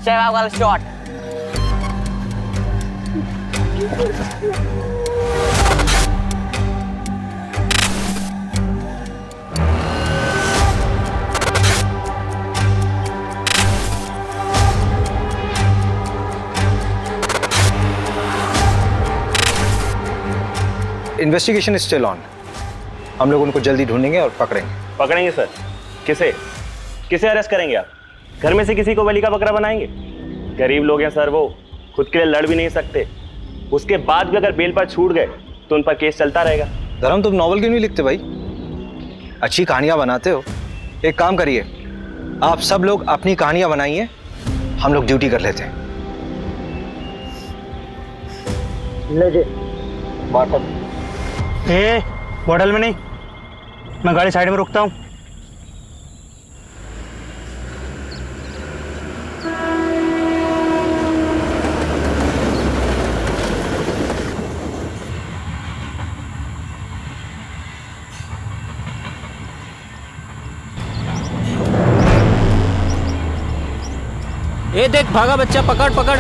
सहवाग वाला shot. Investigation is still on. हम लोग उनको जल्दी ढूंढेंगे और पकड़ेंगे। पकड़ेंगे सर? किसे किसे अरेस्ट करेंगे आप? घर में से किसी को बलि का बकरा बनाएंगे? गरीब लोग हैं सर, वो खुद के लिए लड़ भी नहीं सकते। उसके बाद भी अगर बेल पर छूट गए तो उन पर केस चलता रहेगा। धर्म, तुम नॉवल क्यों नहीं लिखते भाई? अच्छी कहानियां बनाते हो। एक काम करिए, आप सब लोग अपनी कहानियां बनाइए, हम लोग ड्यूटी कर लेते हैं। बॉटल में नहीं, मैं गाड़ी साइड में रुकता हूँ। ये देख भागा बच्चा, पकड़ पकड़।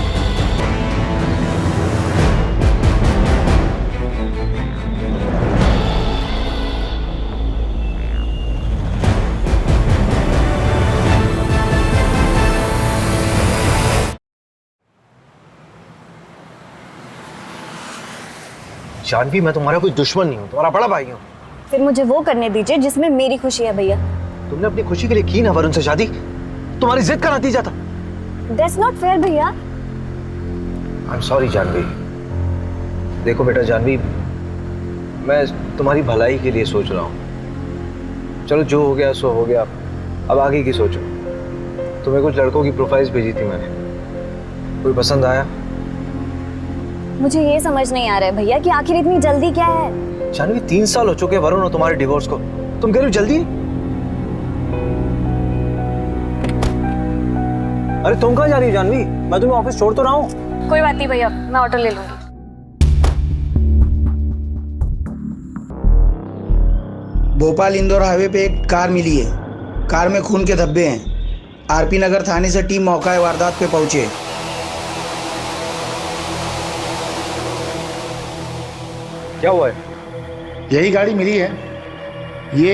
जानवी, मैं तुम्हारा कोई दुश्मन नहीं हूँ, तुम्हारा बड़ा भाई हूँ। फिर मुझे वो करने दीजिए जिसमें मेरी खुशी है भैया। तुमने अपनी खुशी के लिए की ना वरुण से शादी, तुम्हारी जिद का नतीजा था। That's not fair भैया। I'm sorry Janvi. देखो बेटा जानवी, मैं तुम्हारी भलाई के लिए सोच रहा हूँ। चलो जो हो गया सो हो गया, अब आगे की सोचो। तुम्हें कुछ लड़कों की प्रोफाइल्स भेजी थी मैंने, कोई पसंद आया? मुझे ये समझ नहीं आ रहा है भैया कि आखिर इतनी जल्दी क्या है। जानवी, 3 साल हो चुके वरुण और तुम्हारे डिवोर्स को, तुम कह रही हो जल्दी? अरे तुम कहाँ जा रही हो जानवी? मैं तुम्हें ऑफिस छोड़ तो रहा हूँ। कोई बात नहीं भैया, मैं ऑटो ले लूंगी। भोपाल इंदौर हाईवे पे एक कार मिली है। कार में खून के धब्बे हैं। आरपी नगर थाने से टीम मौका वारदात पे पहुंचे। क्या हुआ है? यही गाड़ी मिली है, ये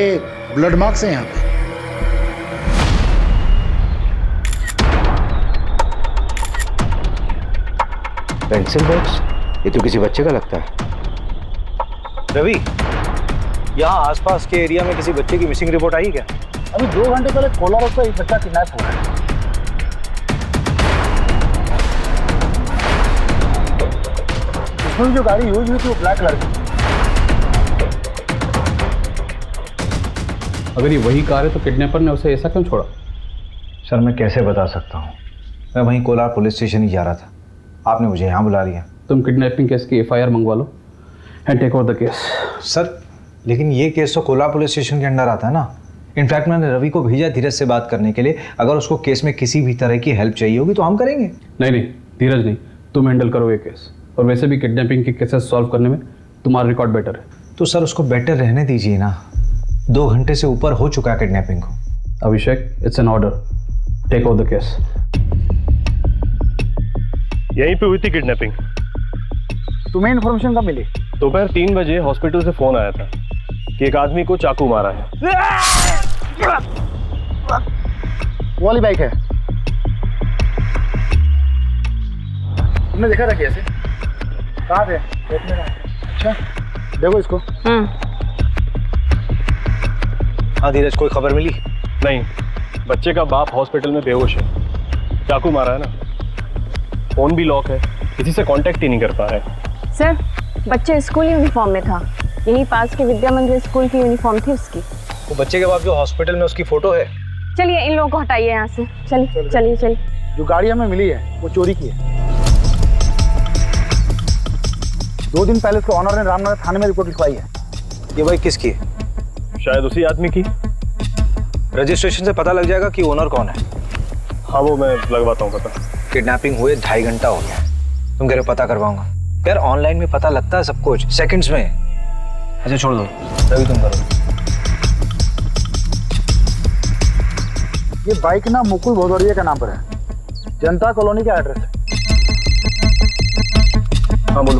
ब्लड मार्क्स है यहाँ पे। Pencil box? ये तो किसी बच्चे का लगता है। रवि, यहाँ आसपास के एरिया में किसी बच्चे की मिसिंग रिपोर्ट आई क्या? अभी 2 घंटे पहले कोला रोड पर एक बच्चा किडनैप हुआ है। इसमें जो गाड़ी यूज हुई थी वो ब्लैक कलर की। अगर ये वही कार है तो किडनैपर ने उसे ऐसा क्यों छोड़ा? सर मैं कैसे बता सकता हूँ, मैं वहीं कोलार पुलिस स्टेशन ही जा रहा था, आपने मुझे यहाँ बुला लिया। तुम किडनैपिंग केस की FIR मंगवा लो and take over the case. Sir लेकिन ये केस तो कोलार पुलिस स्टेशन के अंडर आता है ना। इनफैक्ट मैंने रवि को भेजा धीरज से बात करने के लिए, अगर उसको केस में किसी भी तरह की हेल्प चाहिए होगी तो हम करेंगे। नहीं धीरज नहीं, तुम हैंडल करो ये केस। और वैसे भी किडनैपिंग के केसेस सॉल्व करने में तुम्हारा रिकॉर्ड बेटर है। तो सर उसको बेटर रहने दीजिए ना, 2 घंटे से ऊपर हो चुका है किडनैपिंग को। Abhishek, it's an order, take over the case. यहीं पे हुई थी किडनैपिंग। तुम्हें इन्फॉर्मेशन कब मिली? दोपहर 3 बजे हॉस्पिटल से फोन आया था कि एक आदमी को चाकू मारा है। वो वाली बाइक है, तुमने देखा था कैसे? कहाँ थे? देखने का। अच्छा देखो इसको। हाँ धीरज, कोई खबर मिली? नहीं, बच्चे का बाप हॉस्पिटल में बेहोश है, चाकू मारा है ना। फोन भी लॉक है, किसी से कांटेक्ट ही नहीं कर पा रहे। सर बच्चे स्कूल यूनिफॉर्म में था, यही पास के विद्या मंदिर स्कूल की यूनिफॉर्म थी उसकी। वो बच्चे के बाप जो हॉस्पिटल में, उसकी फोटो है। चलिए इन लोगों को हटाइए यहाँ से। चलिए चलिए चलिए। जो गाड़ी हमें मिली है वो चोरी की है। 2 दिन पहले उसके ऑनर ने रामनगर थाने में रिपोर्ट लिखवाई है। ये बाइक किसकी है? शायद उसी आदमी की। रजिस्ट्रेशन से पता लग जाएगा कि ओनर कौन है। हाँ वो मैं लगवाता हूँ पता। किडनैपिंग हुए 2.5 घंटा हो गया, तुम कह रहे हो पता करवाऊंगा? यार ऑनलाइन में पता लगता है सब कुछ, सेकंड्स में। अच्छा छोड़ दो, रवि तुम करो। ये बाइक ना मुकुल भदौरिया के नाम पर है। जनता कॉलोनी का एड्रेस है। हाँ बोलो।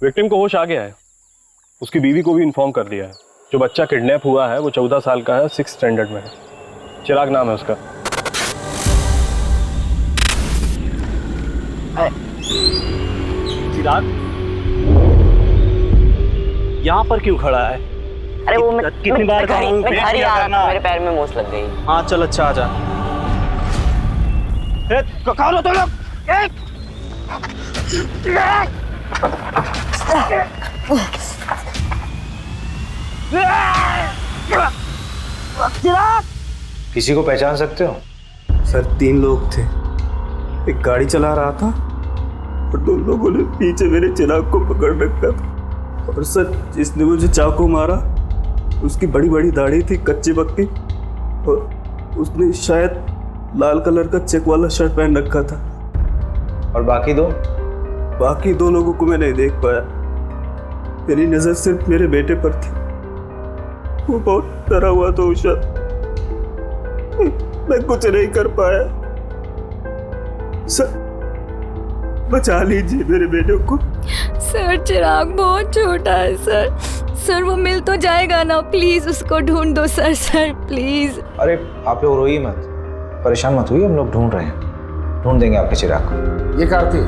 विक्टिम को होश आ गया है, उसकी बीवी को भी इन्फॉर्म कर दिया है। जो बच्चा किडनैप हुआ है वो 14 साल का है, 6th स्टैंडर्ड में है। चिराग नाम है उसका। चिराग यहाँ पर क्यों खड़ा है? अरे वो मैं कितनी बार घर ही आ रहा था, मेरे पैर में मोच लग गई। हाँ चल, अच्छा आ जा। कहाँ लो तुम लोग? किसी को पहचान सकते हो? सर 3 लोग थे, एक गाड़ी चला रहा था और 2 लोगों ने पीछे मेरे चिराग को पकड़ रखा था। और सर जिसने मुझे चाकू मारा उसकी बड़ी बड़ी दाढ़ी थी, कच्ची पक्की, और उसने शायद लाल कलर का चेक वाला शर्ट पहन रखा था। और बाकी 2? बाकी 2 लोगों को मैं नहीं देख पाया, मेरी नजर सिर्फ मेरे बेटे पर थी। वो बहुत डरा हुआ था उषा, मैं कुछ नहीं कर पाया। सर बचा लीजिए मेरे बेटे को। सर चिराग बहुत छोटा है सर। सर वो मिल तो जाएगा ना, प्लीज उसको ढूंढ दो सर। Sir please. अरे आप लोग रोइए मत, परेशान मत हुई, हम लोग ढूंढ रहे हैं, ढूंढ देंगे आपके चिराग को। ये कार्तिक,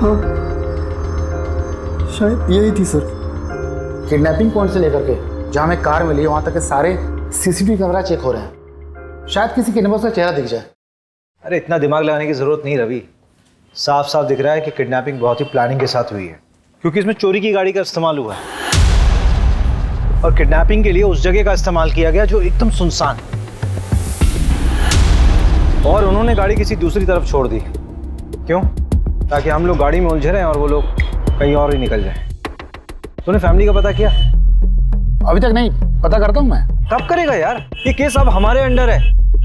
हाँ शायद यही थी सर। किडनैपिंग पॉइंट से लेकर के जहाँ में कार मिली वहां तक के सारे सीसीटीवी कैमरा चेक हो रहे हैं, शायद किसी किडनैपर का चेहरा दिख जाए। अरे इतना दिमाग लगाने की जरूरत नहीं रवि, साफ साफ दिख रहा है कि किडनैपिंग बहुत ही प्लानिंग के साथ हुई है, क्योंकि इसमें चोरी की गाड़ी का इस्तेमाल हुआ है और किडनैपिंग के लिए उस जगह का इस्तेमाल किया गया जो एकदम सुनसान है, और उन्होंने गाड़ी किसी दूसरी तरफ छोड़ दी। क्यों? ताकि हम लोग गाड़ी में उलझे रहें और वो लोग कहीं और ही निकल जाएं। तूने फैमिली का पता किया? अभी तक नहीं, पता करता हूँ मैं। कब करेगा यार? ये केस अब हमारे अंडर है,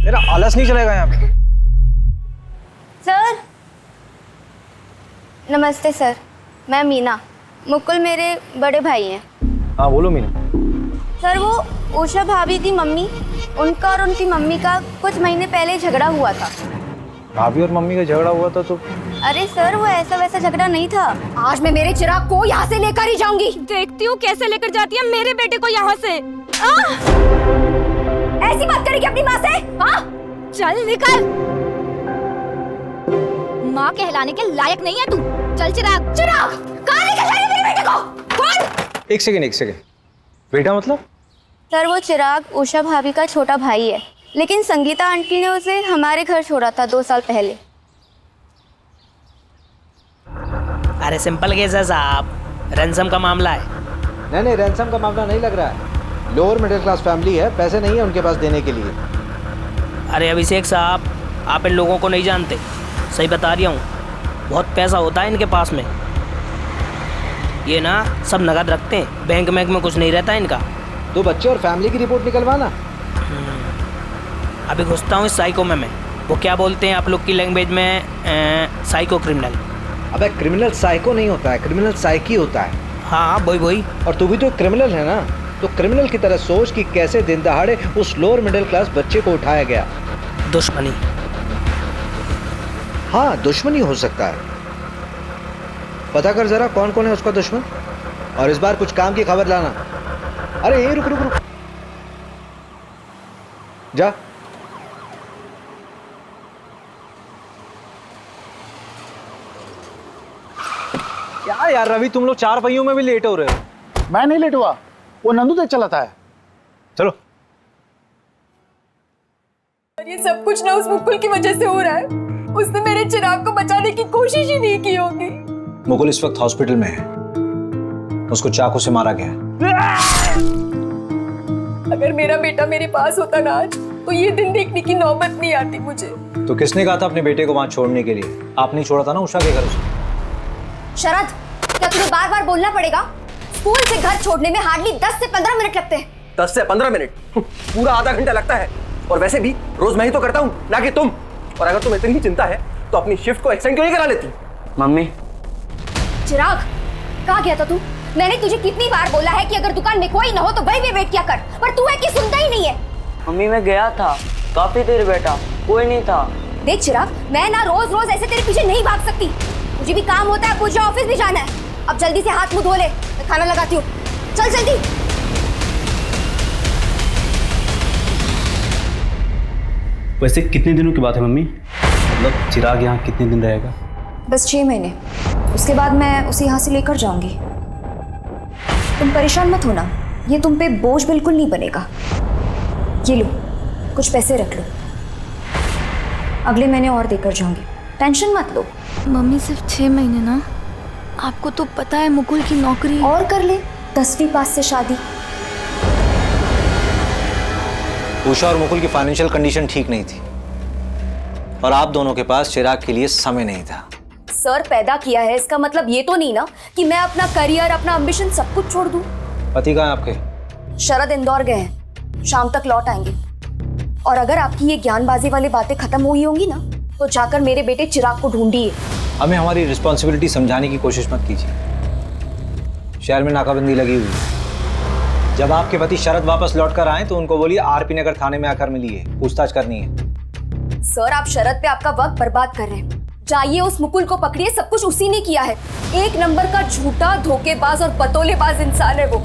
मेरा आलस नहीं चलेगा यहाँ पे। सर नमस्ते सर, मैं मीना, मुकुल मेरे बड़े भाई हैं। हाँ बोलो मीना। सर वो उषा भाभी की मम्मी, उनका और उनकी मम्मी का कुछ महीने पहले झगड़ा हुआ था। भाभी और मम्मी का झगड़ा हुआ था तो? अरे सर वो ऐसा वैसा झगड़ा नहीं था। आज मैं मेरे चिराग को यहाँ से लेकर ही जाऊंगी। देखती हूँ कैसे लेकर जाती है मेरे बेटे को यहाँ से। ऐसी बात करेगी अपनी माँ से? हाँ चल निकल, माँ कहलाने के लायक नहीं है तू। चल चिराग। चिराग कहाँ लेकर जाएगी मेरे बेटे को? कौन? एक सेकेंड, बेटा मतलब? सर वो चिराग उषा भाभी का छोटा भाई है, लेकिन संगीता आंटी ने उसे हमारे घर छोड़ा था 2 साल पहले। अरे सिंपल केस है साहब, रैंसम का मामला है। नहीं रैंसम का मामला नहीं लग रहा है, लोअर मिडिल क्लास फैमिली है, पैसे नहीं है उनके पास देने के लिए। अरे अभिषेक साहब, आप इन लोगों को नहीं जानते, सही बता रही हूँ, बहुत पैसा होता है इनके पास में। ये ना सब नगद रखते हैं, बैंक में कुछ नहीं रहता इनका। 2 बच्चे और फैमिली की रिपोर्ट निकलवाना। अभी घुसता हूँ इस साइको में मैं। वो क्या बोलते हैं आप लोग की लैंग्वेज में? Psycho criminal. अबे क्रिमिनल साइको नहीं होता है, क्रिमिनल साइकी होता है। हाँ वही। और तू भी तो क्रिमिनल है ना, तो क्रिमिनल की तरह सोच कि कैसे दिन दहाड़े उस लोअर मिडिल क्लास बच्चे को उठाया गया। दुश्मनी। हाँ दुश्मनी हो सकता है, पता कर जरा कौन कौन है उसका दुश्मन, और इस बार कुछ काम की खबर लाना। अरे ये रुक जा। क्या यार रवि, तुम लोग 4 पहियों में भी लेट हो रहे हो। मैं नहीं लेट हुआ, वो नंदू तेज चलाता है। चलो। ये सब कुछ ना उस मुकुल की वजह से हो रहा है। उसने मेरे चिराग को बचाने की कोशिश ही नहीं की होगी। मुकुल इस वक्त हॉस्पिटल में है, उसको चाकू से मारा गया है। अगर मेरा बेटा मेरे पास होता ना आज, तो ये दिन देखने की नौबत नहीं आती मुझे। तो किसने कहा था अपने बेटे को वहां छोड़ने के लिए? आपने छोड़ा था ना उषा के घर से। शरद, क्या तुझे बार बार बोलना पड़ेगा? स्कूल से घर छोड़ने में हार्डली 10 से 15 मिनट लगते हैं। 10 से 15 मिनट? पूरा आधा घंटा लगता है। और वैसे भी रोज मैं ही तो करता हूँ, ना कि तुम। और अगर तुम्हें इतनी चिंता है तो अपनी शिफ्ट को एक्सटेंड क्यों नहीं करा लेती? मम्मी चिराग, कहाँ गया था तू? मैंने तुझे कितनी बार बोला है कि अगर दुकान में कोई ना हो तो वहीं पे वेट किया कर, पर तू है कि सुनता ही नहीं है। मम्मी मैं गया था, काफी देर बैठा, कोई नहीं था। देख चिराग, मैं ना रोज रोज ऐसे तेरे पीछे नहीं भाग सकती। मुझे भी काम होता है, मुझे ऑफिस भी जाना है। अब जल्दी से हाथ मुंह धो ले, मैं खाना लगाती हूँ। चल जल्दी। वैसे कितने दिनों की बात है मम्मी? मतलब चिराग यहाँ कितने दिन रहेगा? बस 6 महीने, उसके बाद मैं उसे यहाँ से लेकर जाऊंगी। तुम परेशान मत होना, ये तुम पे बोझ बिल्कुल नहीं बनेगा। ये लो, कुछ पैसे रख लो, अगले महीने और देकर जाऊंगी, टेंशन मत लो। मम्मी सिर्फ 6 महीने ना, आपको तो पता है मुकुल की नौकरी। और कर ले, 10वीं पास से शादी। उषा और मुकुल की फाइनेंशियल कंडीशन ठीक नहीं थी और आप दोनों के पास चिराग के लिए समय नहीं था। सर पैदा किया है, इसका मतलब ये तो नहीं ना कि मैं अपना करियर, अपना एम्बिशन सब कुछ छोड़ दूं। पति कहाँ है आपके? शरद इंदौर गए हैं, शाम तक लौट आएंगे। और अगर आपकी ये ज्ञानबाजी वाली बातें खत्म हुई होंगी ना, तो जाकर मेरे बेटे चिराग को ढूंढिए। हमें हमारी रिस्पॉन्सिबिलिटी समझाने की कोशिश मत कीजिए। शहर में नाकाबंदी लगी हुई है। जब आपके पति शरद वापस लौट कर आए तो उनको बोलिए आरपी नगर थाने में आकर मिलिए, पूछताछ करनी है। सर आप शरद पे आपका वक्त बर्बाद कर रहे हैं। जाइए उस मुकुल को पकड़िए, सब कुछ उसी ने किया है। 1 नंबर का झूठा, धोखेबाज और पतोलेबाज इंसान है वो।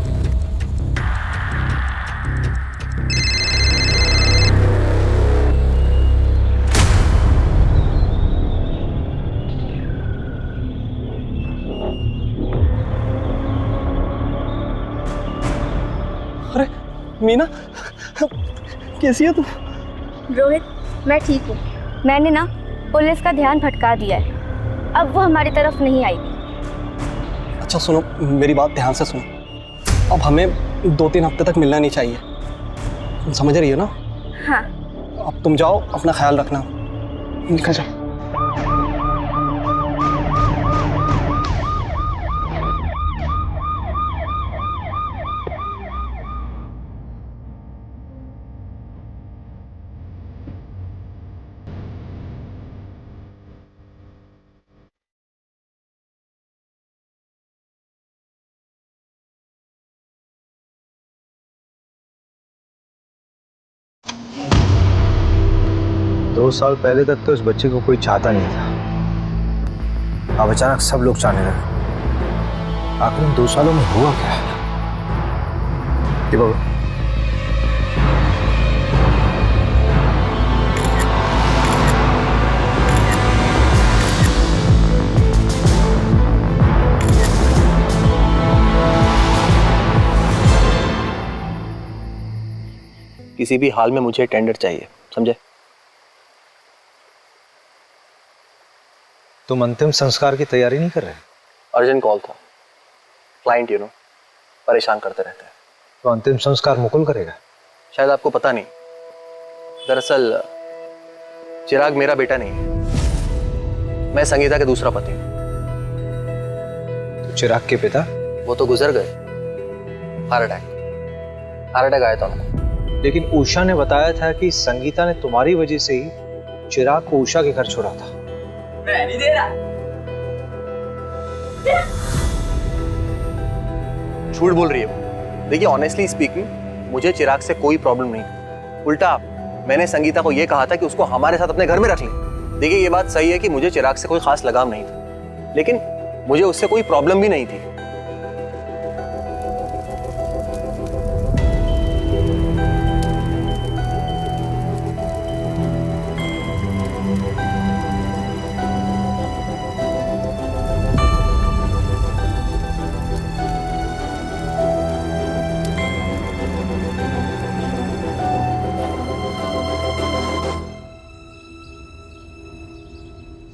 अरे मीना, कैसी है तू? रोहित, मैं ठीक हूँ। मैंने ना पुलिस का ध्यान भटका दिया है, अब वो हमारी तरफ नहीं आएगी। अच्छा सुनो, मेरी बात ध्यान से सुनो। अब हमें 2-3 हफ्ते तक मिलना नहीं चाहिए, तुम समझ रही हो ना? हाँ। अब तुम जाओ, अपना ख्याल रखना, निकल जाओ। दो साल पहले तक तो इस बच्चे को कोई चाहता नहीं था, अब अचानक सब लोग चाहने लगे। आखिर इन 2 सालों में हुआ क्या है? ये बाबू, किसी भी हाल में मुझे टेंडर चाहिए, समझे? तुम अंतिम संस्कार की तैयारी नहीं कर रहे? अर्जेंट कॉल था, क्लाइंट परेशान करते रहते हैं। तो अंतिम संस्कार मुकुल करेगा? शायद आपको पता नहीं, दरअसल चिराग मेरा बेटा नहीं है, मैं संगीता के दूसरा पति हूँ। तो चिराग के पिता? वो तो गुजर गए, हार्ट अटैक आया था उनको। लेकिन उषा ने बताया था कि संगीता ने तुम्हारी वजह से ही चिराग को उषा के घर छोड़ा था। मैं नहीं दे रहा। झूठ बोल रही है वो। देखिए ऑनेस्टली स्पीकिंग, मुझे चिराग से कोई प्रॉब्लम नहीं थी। उल्टा मैंने संगीता को यह कहा था कि उसको हमारे साथ अपने घर में रख ले। देखिए ये बात सही है कि मुझे चिराग से कोई खास लगाव नहीं था, लेकिन मुझे उससे कोई प्रॉब्लम भी नहीं थी।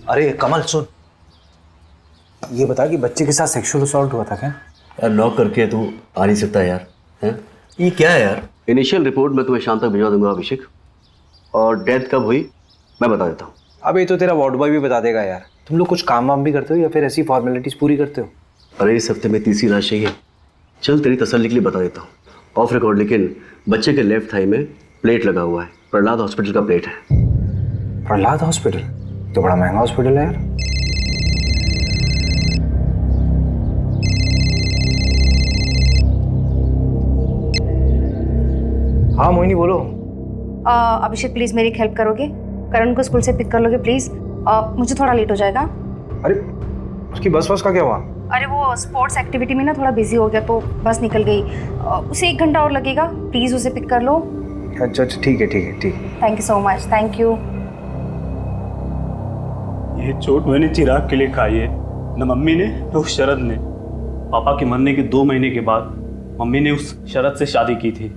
अरे कमल सुन, ये बता कि बच्चे के साथ सेक्सुअल असॉल्ट हुआ था क्या? यार लॉक करके तू आ नहीं सकता यार, हैं? ये क्या है यार? इनिशियल रिपोर्ट मैं तुम्हें शाम तक भिजवा दूंगा अभिषेक, और डेथ कब हुई मैं बता देता हूँ। अब ये तो तेरा वार्ड बॉय भी बता देगा यार। तुम लोग कुछ काम वाम भी करते हो या फिर ऐसी फॉर्मेलिटीज पूरी करते हो? अरे इस हफ्ते में तीसरी लाश चाहिए। चल तेरी तसल्ली के लिए बता देता हूँ ऑफ रिकॉर्ड, लेकिन बच्चे के लेफ्ट थाई में प्लेट लगा हुआ है। प्रहलाद हॉस्पिटल का प्लेट है। प्रहलाद हॉस्पिटल तो बड़ा महंगा हॉस्पिटल है यार। हाँ मोहिनी बोलो। अभिषेक प्लीज़ मेरी हेल्प करोगे? करण को स्कूल से पिक कर लोगे प्लीज़? मुझे थोड़ा लेट हो जाएगा। अरे उसकी बस का क्या हुआ? अरे वो स्पोर्ट्स एक्टिविटी में ना थोड़ा बिजी हो गया तो बस निकल गई। उसे 1 घंटा और लगेगा, प्लीज़ उसे पिक कर लो। अच्छा ठीक है ठीक है ठीक है। Thank you so much, thank you. ये चोट मैंने चिराग के लिए खाई है, न मम्मी ने न उस शरद ने। पापा के मरने के 2 महीने के बाद मम्मी ने उस शरद से शादी की थी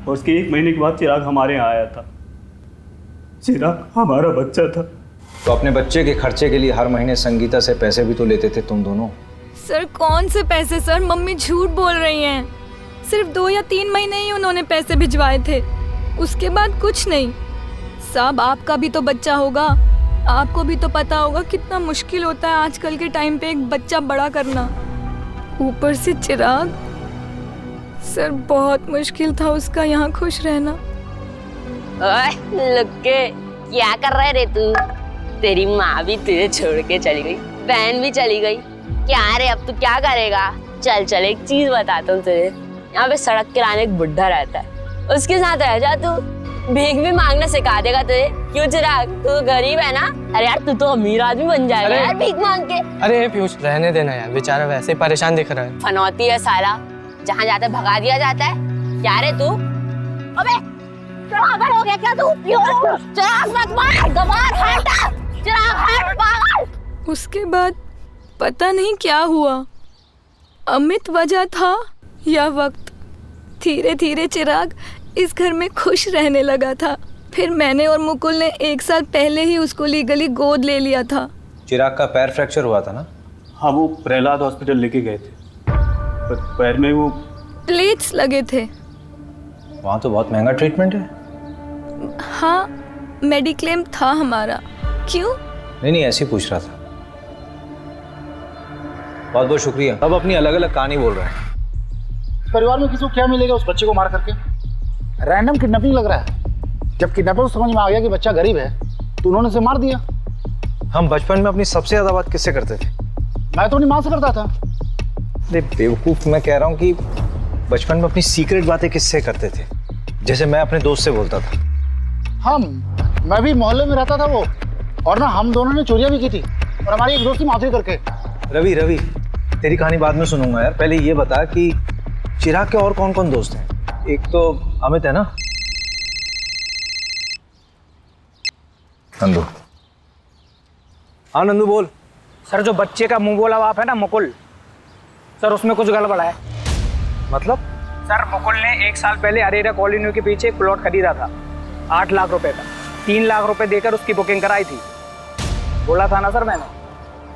और उसके 1 महीने के बाद चिराग हमारे यहाँ आया था। चिराग हमारा बच्चा था। तो अपने बच्चे के खर्चे के लिए हर महीने संगीता से पैसे भी तो लेते थे तुम दोनों। सर कौन से पैसे सर? मम्मी झूठ बोल रही हैं। सिर्फ 2 या 3 महीने ही उन्होंने पैसे भिजवाए थे, उसके बाद कुछ नहीं। साहब आपका भी तो बच्चा होगा, आपको भी तो पता होगा कितना मुश्किल होता है आजकल के टाइम पे एक बच्चा बड़ा करना, ऊपर से चिराग। सर बहुत मुश्किल था उसका यहाँ खुश रहना। ओए लुक्के, क्या कर रहे रे तू? तेरी माँ भी तुझे छोड़ के चली गई, बहन भी चली गई। क्या रे अब तू क्या करेगा? चल चल एक चीज बताता हूँ तुझे। यहाँ पे सड़क किनारे एक बुढ़ा रहता है, उसके साथ रह जा तू, भीख भी मांगना सिखा देगा तुझे। क्यों चिराग, तू गरीब है ना? अरे यार तू तो अमीर आदमी बन जाएगा यार भीख मांग के। अरे पीयूष रहने देना यार, बेचारा वैसे ही परेशान दिख रहा है। फनौती है साला, जहाँ जाता है भगा दिया जाता है। क्या रे तू? अबे चिराग हो गया क्या तू? चिराग मत मार, गवार हटा, चिराग हट पागल। उसके बाद पता नहीं क्या हुआ, अमित वजह था या वक्त, धीरे धीरे चिराग इस घर में खुश रहने लगा था। फिर मैंने और मुकुल ने 1 साल पहले ही उसको लीगली गोद ले लिया था। चिराग का पैर फ्रैक्चर हुआ था ना? हाँ वो प्रहलाद हॉस्पिटल लेके गए थे, पर पैर में वो प्लेट्स लगे थे। वहाँ तो बहुत महंगा ट्रीटमेंट है। हाँ मेडिक्लेम था हमारा। क्यों? नहीं ऐसे ही पूछ रहा था। बहुत बहुत शुक्रिया। अब अपनी अलग अलग कहानी बोल रहे हैं। परिवार में किसी को क्या मिलेगा उस बच्चे को मार करके? रैंडम किडनैपिंग लग रहा है। जब किडनैपर को समझ में आ गया कि बच्चा गरीब है तो उन्होंने उसे मार दिया। हम बचपन में अपनी सबसे ज्यादा बात किससे करते थे? मैं तो अपनी माँ से करता था। अरे बेवकूफ, मैं कह रहा हूँ कि बचपन में अपनी सीक्रेट बातें किससे करते थे? जैसे मैं अपने दोस्त से बोलता था। मैं भी मोहल्ले में रहता था वो, और ना हम दोनों ने चोरियां भी की थी और हमारी एक दोस्ती माफी करके। रवि तेरी कहानी बाद में सुनूंगा यार, पहले ये बता कि चिराग के और कौन कौन दोस्त हैं? एक तो अमित है ना? नंदू। हाँ नंदू बोल। सर जो बच्चे का मुंह बोला बाप है ना मुकुल, सर उसमें कुछ गड़बड़ है। मतलब? सर मुकुल ने 1 साल पहले अरेरा कॉलोनी के पीछे एक प्लॉट खरीदा था 8 लाख रुपए का। 3 लाख रुपए देकर उसकी बुकिंग कराई थी। बोला था ना सर मैंने,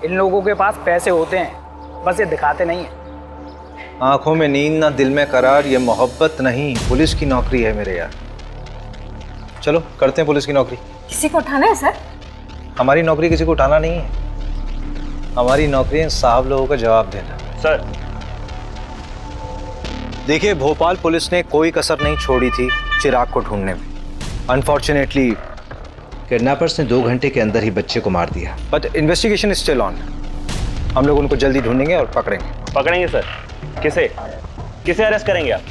इन लोगों के पास पैसे होते हैं, बस ये दिखाते नहीं है। आंखों में नींद ना दिल में करार, ये मोहब्बत नहीं पुलिस की नौकरी है मेरे यार। चलो करते हैं पुलिस की नौकरी। किसी को उठाना है सर? हमारी नौकरी किसी को उठाना नहीं है, हमारी नौकरी है साहब लोगों का जवाब देना। सर देखिए भोपाल पुलिस ने कोई कसर नहीं छोड़ी थी चिराग को ढूंढने में। अनफॉर्चुनेटली किडनैपर्स ने 2 घंटे के अंदर ही बच्चे को मार दिया, but investigation is still on. हम लोग उनको जल्दी ढूंढेंगे और पकड़ेंगे। पकड़ेंगे सर? किसे अरेस्ट करेंगे आप?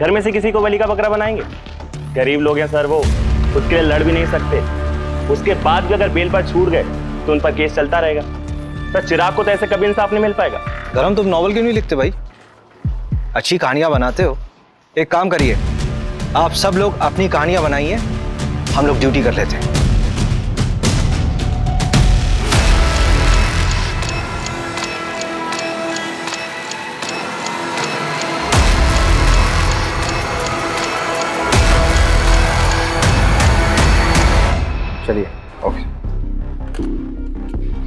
घर में से किसी को बलि का बकरा बनाएंगे? गरीब लोग हैं सर, वो खुद के लिए लड़ भी नहीं सकते। उसके बाद भी अगर बेल पर छूट गए तो उन पर केस चलता रहेगा। सर चिराग को तो ऐसे कभी इंसाफ नहीं मिल पाएगा। धर्म तुम नॉवल क्यों नहीं लिखते भाई? अच्छी कहानियां बनाते हो। एक काम करिए, आप सब लोग अपनी कहानियां बनाइए, हम लोग ड्यूटी कर लेते हैं। चलिए ओके।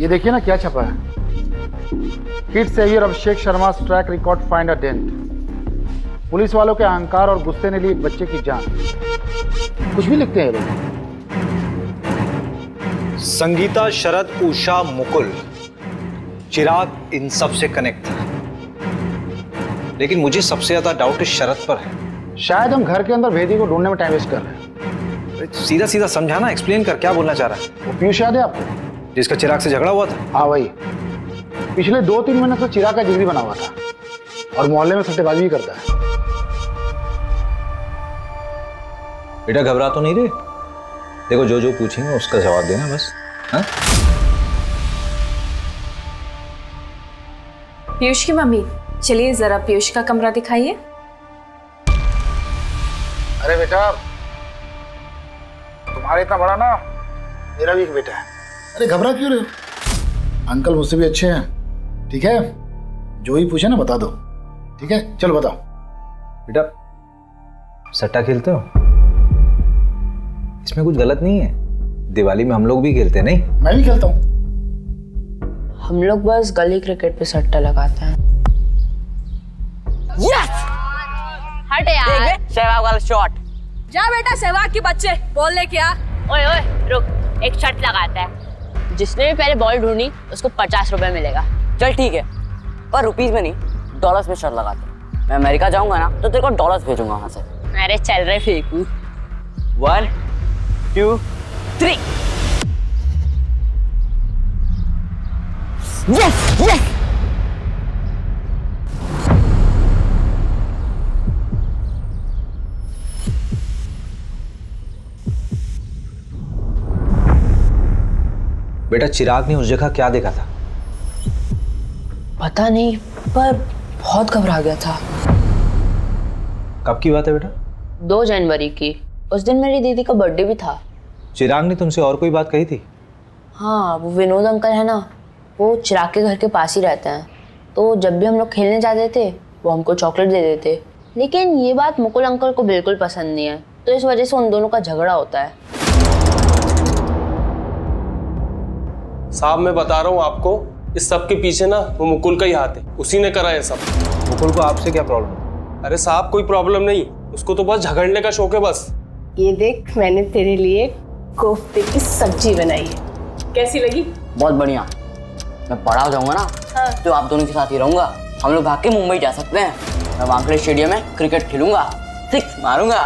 ये देखिए ना क्या छपा है, kid saviour Abhishek Sharma track record find a dent. Police वालों के अहंकार और गुस्से ने ली बच्चे की जान। कुछ भी लिखते हैं लोग। संगीता, शरद, उषा, मुकुल, चिराग इन सब से कनेक्ट था, लेकिन मुझे सबसे ज्यादा डाउट इस शरद पर है। शायद हम घर के अंदर भेदी को ढूंढने में टाइम वेस्ट कर रहे हैं। सीधा सीधा समझाना, एक्सप्लेन कर, क्या बोलना चाह रहा है? वो पीयूष याद है आपको, जिसका चिराग से झगड़ा हुआ था? हाँ वही। पिछले 2-3 महीने से चिराग का जिगरी बना हुआ था और मोहल्ले में सट्टेबाजी भी करता है। बेटा घबरा तो नहीं रहे? देखो जो जो पूछेंगे उसका जवाब देना बस। हाँ? पीयूष की मम्मी, चलिए जरा पीयूष का कमरा दिखाइए। अरे बेटा, तुम्हारा इतना बड़ा ना मेरा भी एक बेटा है। अरे घबरा क्यों रहे हो? अंकल मुझसे भी अच्छे हैं, ठीक है? जो ही पूछे ना बता दो, ठीक है? चलो बताओ। बेटा सट्टा खेलते हो? इसमें कुछ गलत नहीं है। दिवाली में हम लोग भी खेलते हैं, नहीं? मैं भी खेलता हूँ। हम लोग बस गली क्रिकेट पे सट्टा लगाते हैं। यस! हट यार। सहवाग वाला शॉट। जा बेटा सहवाग के बच्चे, बॉल लेके आ। ओए ओए रुक, एक शर्त लगाता है, जिसने भी पहले बॉल ढूंढी उसको 50 रुपए मिलेगा। चल ठीक है, पर रुपीज में नहीं, डॉलर्स में शर्त लगाते। मैं अमेरिका जाऊंगा ना तो तेरे को डॉलर्स भेजूंगा वहां से। अरे चल रहे फेंकू। 1 2 3। Yes yes. बेटा चिराग ने उस जगह क्या देखा था? पता नहीं, पर बहुत घबरा गया था। कब की बात है बेटा? 2 जनवरी की। उस दिन मेरी दीदी का बर्थडे भी था। चिराग ने तुमसे और कोई बात कही थी? हाँ, वो विनोद अंकल है ना, वो चिराग के घर के पास ही रहते हैं। तो जब भी हम लोग खेलने जाते थे वो हमको चॉकलेट दे देते। लेकिन ये बात मुकुल अंकल को बिल्कुल पसंद नहीं है, तो इस वजह से उन दोनों का झगड़ा होता है। साहब मैं बता रहा हूँ आपको, इस सब के पीछे ना वो मुकुल का ही हाथ है, उसी ने करा है सब। मुकुल को आपसे क्या प्रॉब्लम? अरे साहब कोई प्रॉब्लम नहीं, उसको तो बस झगड़ने का शौक है बस। ये देख, मैंने तेरे लिए कोफ्ते की सब्जी बनाई है, कैसी लगी? बहुत बढ़िया। मैं बड़ा हो जाऊंगा ना तो आप दोनों के साथ ही रहूंगा। हम लोग भाग के मुंबई जा सकते हैं। मैं वानखेड़े स्टेडियम में क्रिकेट खेलूंगा, 6 मारूंगा।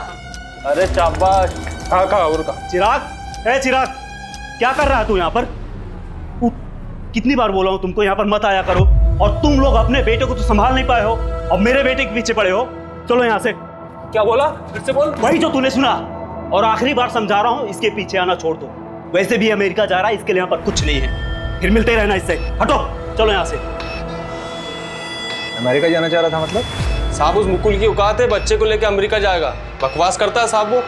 अरे शाबाश। कहा और का चिराग, ए चिराग, क्या कर रहा है तू यहाँ पर? कितनी बार बोला हूँ तुमको यहाँ पर मत आया करो, और तुम लोग अपने बेटे को तो संभाल नहीं पाए हो और मेरे बेटे के पीछे पड़े हो। चलो यहाँ से। क्या बोला? फिर से बोल। वही जो तूने सुना, और आखिरी बार समझा रहा हूँ, इसके पीछे आना छोड़ दो। वैसे भी अमेरिका जा रहा है, इसके लिए यहाँ पर कुछ नहीं है, फिर मिलते रहना इससे। हटो, चलो यहाँ से। अमेरिका जाना चाह रहा था मतलब? साहब उस मुकुल की औकात है, बच्चे को लेकर अमेरिका जाएगा। बकवास करता है साहब वो।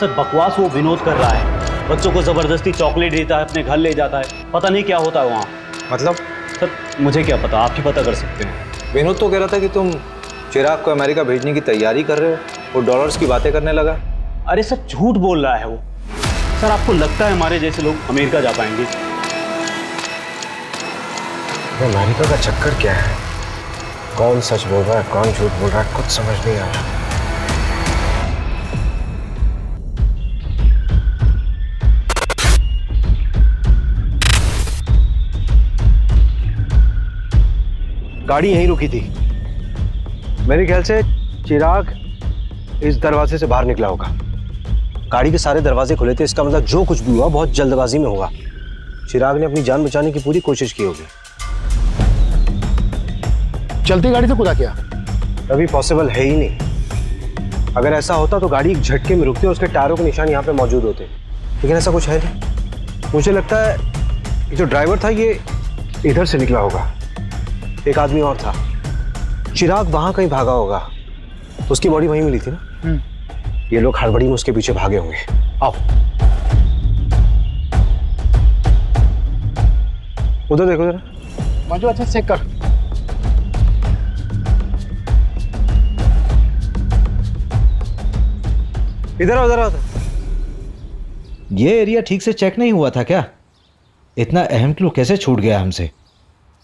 सर बकवास वो विनोद कर रहा है, बच्चों को जबरदस्ती चॉकलेट देता है, अपने घर ले जाता है, पता नहीं क्या होता है वहाँ। मतलब? सर मुझे क्या पता, आप ही पता कर सकते हैं। विनोद तो कह रहा था कि तुम चिराग को अमेरिका भेजने की तैयारी कर रहे हो, वो डॉलर्स की बातें करने लगा। अरे सर झूठ बोल रहा है वो। सर आपको लगता है हमारे जैसे लोग अमेरिका जा पाएंगे? अमेरिका का चक्कर क्या है? कौन सच बोल रहा है, कौन झूठ बोल रहा है, कुछ समझ नहीं आ रहा। गाड़ी यहीं रुकी थी। मेरे ख्याल से चिराग इस दरवाजे से बाहर निकला होगा। गाड़ी के सारे दरवाजे खुले थे, इसका मतलब जो कुछ भी हुआ बहुत जल्दबाजी में हुआ। चिराग ने अपनी जान बचाने की पूरी कोशिश की होगी। चलती गाड़ी से कूदा क्या? अभी पॉसिबल है ही नहीं। अगर ऐसा होता तो गाड़ी एक झटके में रुकती और उसके टायरों के निशान यहाँ पे मौजूद होते, लेकिन ऐसा कुछ है नहीं। मुझे लगता है ये जो ड्राइवर था ये इधर से निकला होगा। एक आदमी और था, चिराग वहां कहीं भागा होगा, उसकी बॉडी वहीं मिली थी ना। ये लोग हड़बड़ी में उसके पीछे भागे होंगे। आओ उधर देखो जरा। मंजू अच्छा चेक कर। इधर आओ, इधर आओ। ये एरिया ठीक से चेक नहीं हुआ था क्या? इतना अहम क्लू कैसे छूट गया हमसे?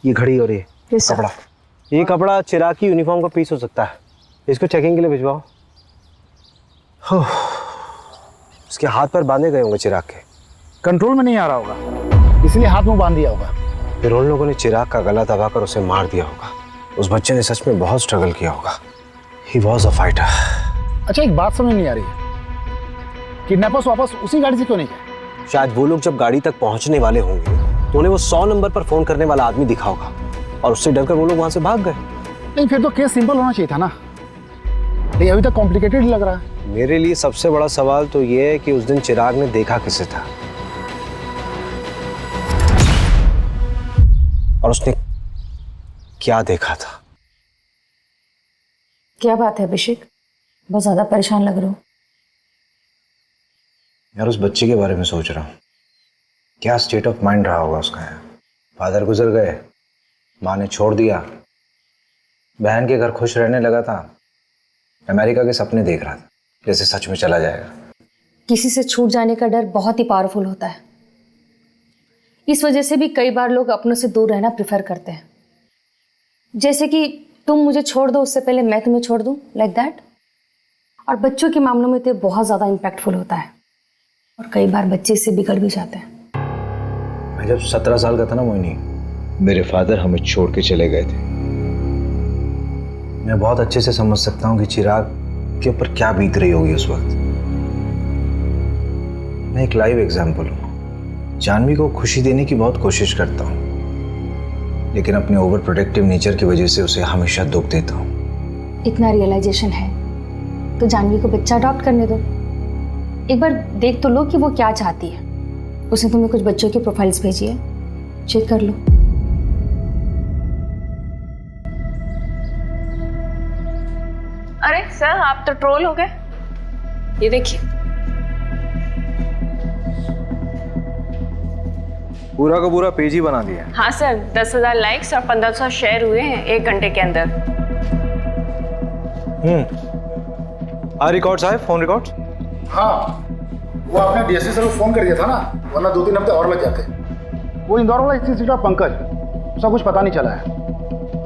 ये घड़ी और ये कपड़ा, ये कपड़ा चिराग की यूनिफॉर्म का पीस हो सकता है। इसको चेकिंग के लिए भिजवाओ। उसके हाथ पर बांधे गए होंगे चिराग के। कंट्रोल में नहीं आ रहा होगा, इसलिए हाथ में बांध दिया होगा। फिर उन लोगों ने चिराग का गला दबाकर उसे मार दिया होगा। उस बच्चे ने सच में बहुत स्ट्रगल किया होगा। He was a fighter। अच्छा एक बात समझ नहीं आ रही है, किडनैपर्स वापस उसी गाड़ी से क्यों नहीं गए? शायद वो लोग जब गाड़ी तक पहुंचने वाले होंगे तो उन्हें वो 100 नंबर पर फोन करने वाला आदमी दिखा होगा और उससे डरकर वो लोग वहां से भाग गए। नहीं फिर तो केस सिंपल होना चाहिए था ना। नहीं अभी तक कॉम्प्लिकेटेड ही लग रहा है। मेरे लिए सबसे बड़ा सवाल तो ये है कि उस दिन चिराग ने देखा किसे था और उसने क्या देखा था। क्या बात है अभिषेक, बहुत ज्यादा परेशान लग रहे हो। यार उस बच्चे के बारे में सोच रहा हूँ, क्या स्टेट ऑफ माइंड रहा होगा उसका। फादर गुजर गए, माँ ने छोड़ दिया, बहन के घर खुश रहने लगा था, अमेरिका के सपने देख रहा था जैसे सच में चला जाएगा। किसी से छूट जाने का डर बहुत ही पावरफुल होता है। इस वजह से भी कई बार लोग अपनों से दूर रहना प्रेफर करते हैं। जैसे कि तुम मुझे छोड़ दो उससे पहले मैं तुम्हें छोड़ दूं, लाइक दैट। और बच्चों के मामलों में तो बहुत ज़्यादा इम्पैक्टफुल होता है और कई बार बच्चे इससे बिगड़ भी जाते हैं। मैं जब 17 साल का था ना मोहिनी, मेरे फादर हमें छोड़ के चले गए थे। मैं बहुत अच्छे से समझ सकता हूँ कि चिराग के ऊपर क्या बीत रही होगी उस वक्त। मैं एक लाइव एग्जाम्पल हूँ। जानवी को खुशी देने की बहुत कोशिश करता हूँ, लेकिन अपने ओवर प्रोटेक्टिव नेचर की वजह से उसे हमेशा दुख देता हूँ। इतना रियलाइजेशन है तो जानवी को बच्चा अडॉप्ट करने दो। एक बार देख तो लो कि वो क्या चाहती है। उसने तुम्हें कुछ बच्चों की प्रोफाइल्स भेजी है, चेक कर लो। अरे सर, आप तो ट्रोल हो गए। ये देखिए, पूरा का पूरा पेज ही बना दिया। हाँ सर, 10,000 लाइक्स और 1500 शेयर हुए हैं 1 घंटे के अंदर। रिकॉर्ड्स आए, फोन रिकॉर्ड्स। हाँ, वो आपने डीएसपी सर को फोन कर दिया था ना, वरना 2-3 हफ्ते और लग जाते। वो इंदौर वाला इंस्टीट्यूट ऑफ पंकज, उसका कुछ पता नहीं चला है।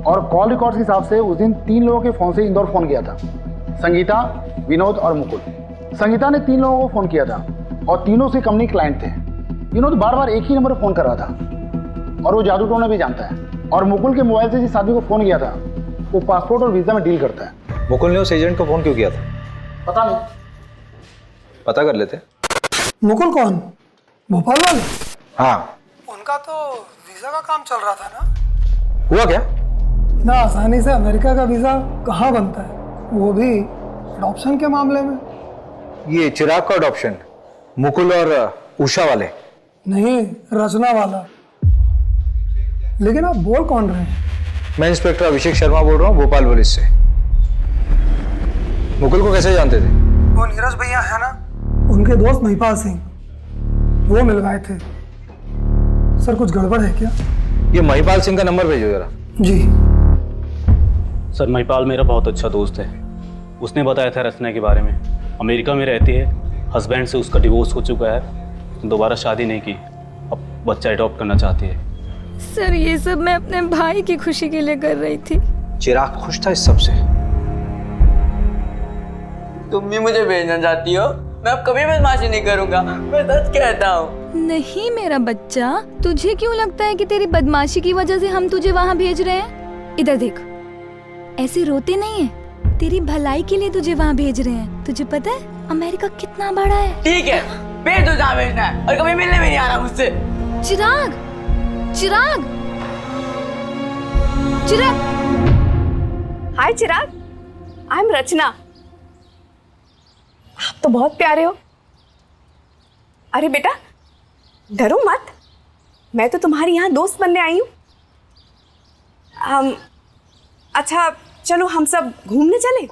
और कॉल रिकॉर्ड्स के हिसाब से उस दिन 3 लोगों के फोन से इंदौर फोन किया था, संगीता, विनोद और मुकुल। संगीता ने 3 लोगों को फोन किया था और तीनों से कंपनी क्लाइंट थे। विनोद बार बार एक ही नंबर पर फोन कर रहा था और वो जादू टोना भी जानता है। और मुकुल के मोबाइल से जिस आदमी को फोन किया था वो पासपोर्ट और वीजा में डील करता है। मुकुल ने उस एजेंट को फोन क्यों किया था? पता नहीं, पता कर लेते। मुकुल कौन? भोपाल वाले? हाँ, उनका तो वीजा का काम चल रहा था ना। हुआ क्या? ना आसानी से अमेरिका का वीजा कहाँ बनता है, वो भी अडॉप्शन के मामले में। ये चिराग का अडॉप्शन मुकुल और उषा वाले? नहीं, रचना वाला। लेकिन आप बोल कौन रहे हैं? मैं इंस्पेक्टर अभिषेक शर्मा बोल रहा हूँ, भोपाल पुलिस से। मुकुल को कैसे जानते थे? वो नीरज भैया है ना, उनके दोस्त महिपाल सिंह, वो मिलवाए थे। सर कुछ गड़बड़ है क्या? ये महिपाल सिंह का नंबर भेजो जरा। जी सर, महिपाल मेरा बहुत अच्छा दोस्त है। उसने बताया था रचना के बारे में। अमेरिका में रहती है, हस्बैंड से उसका डिवोर्स हो चुका है, दोबारा शादी नहीं की, अब बच्चा अडॉप्ट करना चाहती है। सर ये सब मैं अपने भाई की खुशी के लिए कर रही थी। चिराग खुश था इस सब से? तुम भी मुझे भेजना चाहती हो? मैं अब कभी बदमाशी नहीं करूंगा, मैं सच कहता हूँ। नहीं मेरा बच्चा, तुझे क्यों लगता है कि तेरी बदमाशी की वजह से हम तुझे वहाँ भेज रहे हैं? इधर देख, ऐसे रोते नहीं है, तेरी भलाई के लिए तुझे वहाँ भेज रहे हैं। तुझे पता है अमेरिका कितना बड़ा है? ठीक है, भेज दो जहाँ भेजना है, और कभी मिलने भी नहीं आना मुझसे। चिराग, चिराग, चिराग। हाय चिराग, आई एम रचना। आप तो बहुत प्यारे हो। अरे बेटा, डरो मत, मैं तो तुम्हारी यहाँ दोस्त बनने आई हूँ। अच्छा चलो हम सब घूमने चले।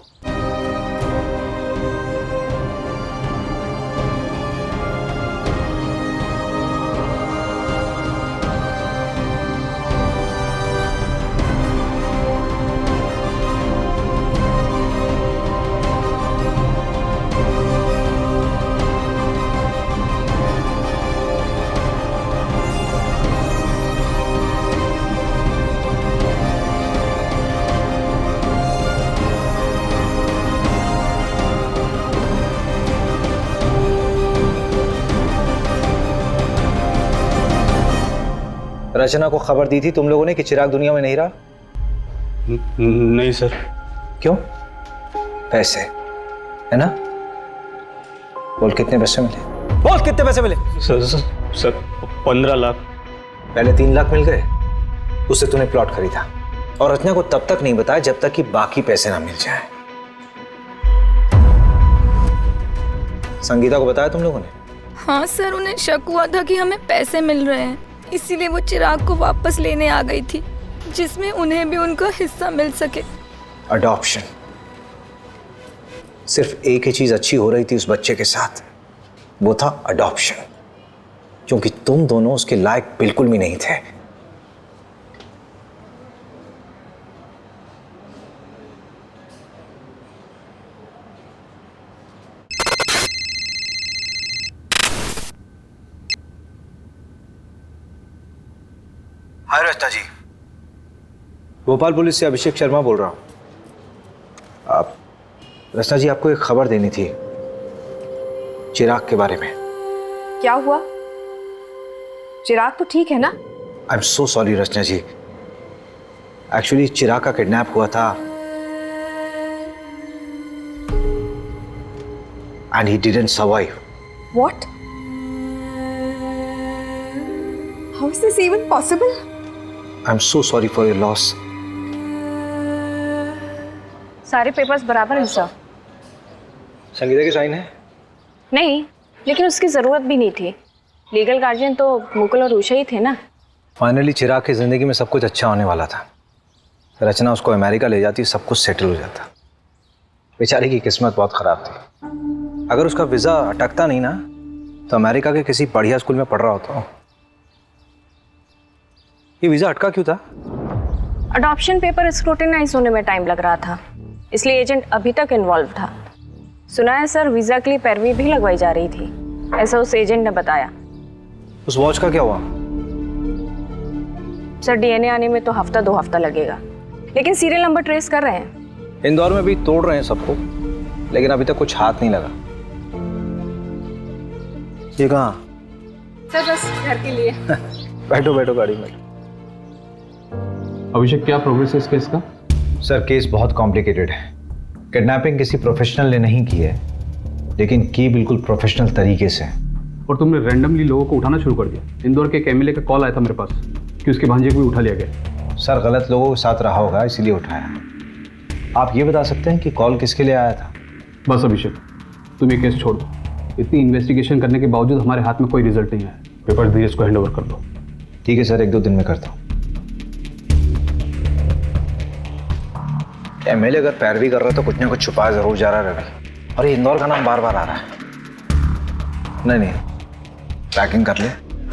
रचना को खबर दी थी तुम लोगों ने कि चिराग दुनिया में नहीं रहा? नहीं सर। क्यों? पैसे है ना? बोल कितने पैसे मिले? बोल कितने पैसे मिले? सर 15 लाख। पहले 3 लाख मिल गए, उससे तूने प्लॉट खरीदा और रचना को तब तक नहीं बताया जब तक कि बाकी पैसे ना मिल जाए। संगीता को बताया तुम लोगों ने? हाँ सर, उन्हें शक हुआ था कि हमें पैसे मिल रहे हैं, इसीलिए वो चिराग को वापस लेने आ गई थी, जिसमें उन्हें भी उनका हिस्सा मिल सके। अडॉप्शन। सिर्फ एक ही चीज अच्छी हो रही थी उस बच्चे के साथ, वो था अडॉप्शन, क्योंकि तुम दोनों उसके लायक बिल्कुल भी नहीं थे। हाय रचना जी, भोपाल पुलिस से अभिषेक शर्मा बोल रहा हूं। आप रचना जी, आपको एक खबर देनी थी चिराग के बारे में। क्या हुआ? चिराग तो ठीक है ना? I am so sorry Rachna ji, actually Chirag का किडनैप हुआ था and he didn't survive. What? How is this even possible? I am so sorry for your loss. सारे पेपर्स बराबर हैं सर। संगीता की साइन है? नहीं, लेकिन उसकी ज़रूरत भी नहीं थी। लीगल गार्जियन तो मुकुल और उषा ही थे ना। फाइनली चिराग की जिंदगी में सब कुछ अच्छा होने वाला था। रचना उसको अमेरिका ले जाती, सब कुछ सेटल हो जाता। बेचारी की किस्मत बहुत खराब थी। अगर उसका वीज़ा अटकता नहीं ना, तो अमेरिका के किसी बढ़िया स्कूल में पढ़ रहा होता। ये वीज़ा अटका क्यों था? अडॉप्शन पेपर स्क्रूटिनाइज होने में टाइम लग रहा था, इसलिए एजेंट अभी तक इन्वॉल्व था। सुना है सर, वीज़ा के लिए पैरवी भी लगवाई जा रही थी, ऐसा उस एजेंट ने बताया। उस वॉच का क्या हुआ? सर, डीएनए आने में तो हफ्ता 2 हफ्ता लगेगा, लेकिन सीरियल नंबर ट्रेस कर रहे हैं। इंदौर में भी तोड़ रहे हैं सबको, लेकिन अभी तक कुछ हाथ नहीं लगा। ये कहाँ? सर बस घर के लिए। बैठो बैठो गाड़ी में। अभिषेक, क्या प्रोग्रेस है इस केस का? सर, केस बहुत कॉम्प्लिकेटेड है। किडनैपिंग किसी प्रोफेशनल ने नहीं की है, लेकिन की बिल्कुल प्रोफेशनल तरीके से। और तुमने रैंडमली लोगों को उठाना शुरू कर दिया। इंदौर के एक एमएलए का कॉल आया था मेरे पास कि उसके भांजे को भी उठा लिया गया। सर, गलत लोगों के साथ रहा होगा, इसीलिए उठाया। आप ये बता सकते हैं कि कॉल किसके लिए आया था? बस अभिषेक, तुम ये केस छोड़ दो। इतनी इन्वेस्टिगेशन करने के बावजूद हमारे हाथ में कोई रिजल्ट नहीं है। पेपर धीरज को हैंड ओवर कर दो। ठीक है सर, 1-2 दिन में करता हूँ। एमएलए अगर पैरवी कर रहा है तो कुछ ना कुछ छुपा जरूर जा रहा है रवि। और ये इंदौर का नाम बार बार आ रहा है। नहीं, पैकिंग कर ले,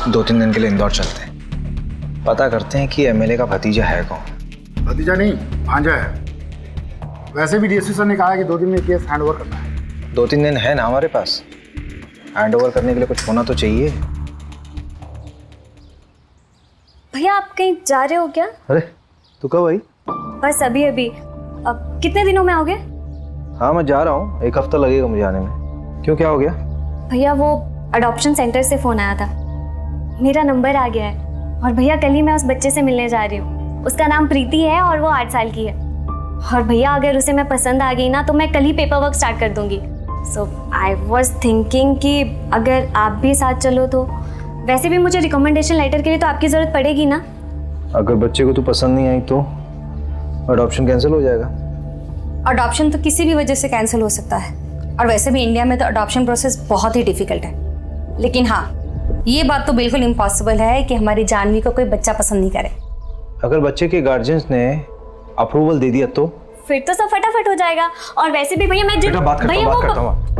2-3 दिन के लिए इंदौर चलते हैं। पता करते हैं कि एमएलए का भतीजा है कौन। भतीजा नहीं, भांजा है। वैसे भी डीएसपी सर ने कहा है कि 2 दिन में केस हैंड ओवर करना है। 2-3 दिन है ना हमारे पास, हैंड ओवर करने के लिए कुछ होना तो चाहिए। भैया, आप कहीं जा रहे हो क्या? अरे तू कब आई? बस अभी अभी। अब कितने दिनों में आओगे? हाँ, मैं जा रहा हूँ, 1 हफ्ता लगेगा मुझे आने में। क्यों, क्या हो गया? भैया, वो अडॉप्शन सेंटर से फ़ोन आया था, मेरा नंबर आ गया है। और भैया, कल ही मैं उस बच्चे से मिलने जा रही हूँ। उसका नाम प्रीति है और वो 8 साल की है। और भैया, अगर उसे मैं पसंद आ गई ना, तो मैं कल ही पेपर वर्क स्टार्ट कर दूँगी। सो आई वॉज थिंकिंग कि अगर आप भी साथ चलो तो। वैसे भी मुझे रिकमेंडेशन लेटर के लिए तो आपकी ज़रूरत पड़ेगी ना। अगर बच्चे को तू पसंद नहीं आई तो अडॉप्शन कैंसिल हो जाएगा। अडॉप्शन तो किसी भी वजह से कैंसिल हो सकता है, और वैसे भी इंडिया में तो अडॉप्शन प्रोसेस बहुत ही डिफिकल्ट है। लेकिन हाँ, ये बात तो बिल्कुल इम्पॉसिबल है कि हमारी जानवी को कोई बच्चा पसंद नहीं करे। अगर बच्चे के गार्जियंस ने अप्रूवल दे दिया तो? फिर तो सब फटाफट हो जाएगा। और वैसे भी भैया, मैं बेटा बात करता हूँ।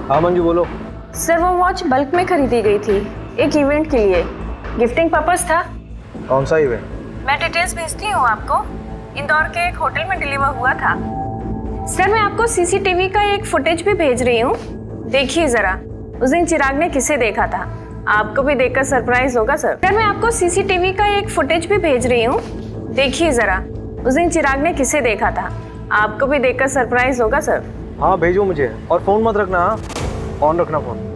हाँ मंजू, बोलो। सर, वो वॉच बल्क में खरीदी गई थी, एक इवेंट के लिए, गिफ्टिंग पर्पस था। कौन सा इवेंट? मैं डिटेल्स भेजती हूँ आपको। इंदौर के एक होटल में डिलीवर हुआ था। सर, मैं आपको सीसीटीवी का एक फुटेज भी भेज रही हूँ, देखिए जरा। उस दिन चिराग ने किसे देखा था, आपको भी देखकर सरप्राइज होगा सर। सर, मैं आपको सीसीटीवी का एक फुटेज भी भेज रही हूँ, देखिए जरा। उस दिन चिराग ने किसे देखा था, आपको भी देखकर सरप्राइज होगा सर। हाँ भेजो मुझे, और फोन मत रखना, ऑन रखना फोन।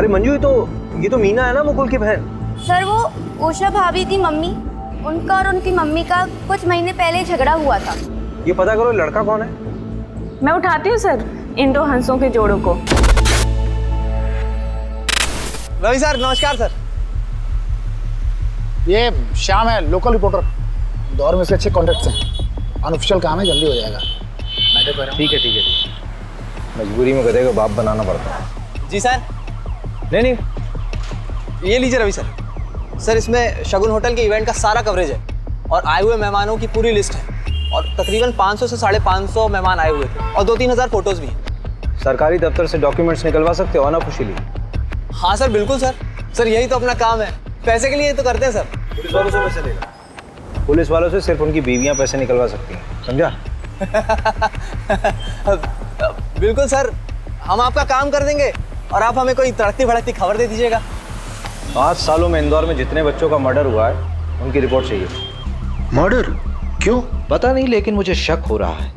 अरे मंजू, ये तो मीना है ना, मुकुल की बहन। सर वो उषा भाभी की मम्मी, उनका और उनकी मम्मी का कुछ महीने पहले झगड़ा हुआ था। ये पता करो लड़का कौन है। मैं उठाती हूँ सर इन दो हंसों के जोड़ों को। रवि सर नमस्कार सर। ये श्याम है, लोकल रिपोर्टर। दौर में से अच्छे कॉन्टेक्ट्स हैं। अनऑफिशियल काम है, जल्दी हो जाएगा। मैटर कर रहा हूं। ठीक है। मजबूरी में गधे को बाप बनाना पड़ता है। जी सर। नहीं, ये लीजिए रवि सर। सर इसमें शगुन होटल के इवेंट का सारा कवरेज है और आए हुए मेहमानों की पूरी लिस्ट है और तकरीबन 500 से 550 मेहमान आए हुए थे और 2-3 हज़ार फोटोज भी हैं। सरकारी दफ्तर से डॉक्यूमेंट्स निकलवा सकते हो अनऑफिशियली? हाँ सर बिल्कुल सर। सर यही तो अपना काम है, पैसे के लिए तो करते हैं सर। पुलिस वालों से पैसे लेगा? पुलिस वालों से सिर्फ उनकी बीवियां पैसे निकलवा सकती हैं, समझा? बिल्कुल सर, हम आपका काम कर देंगे और आप हमें कोई तड़कती भड़कती खबर दे दीजिएगा। 5 सालों में इंदौर में जितने बच्चों का मर्डर हुआ है उनकी रिपोर्ट चाहिए। मर्डर? क्यों? पता नहीं, लेकिन मुझे शक हो रहा है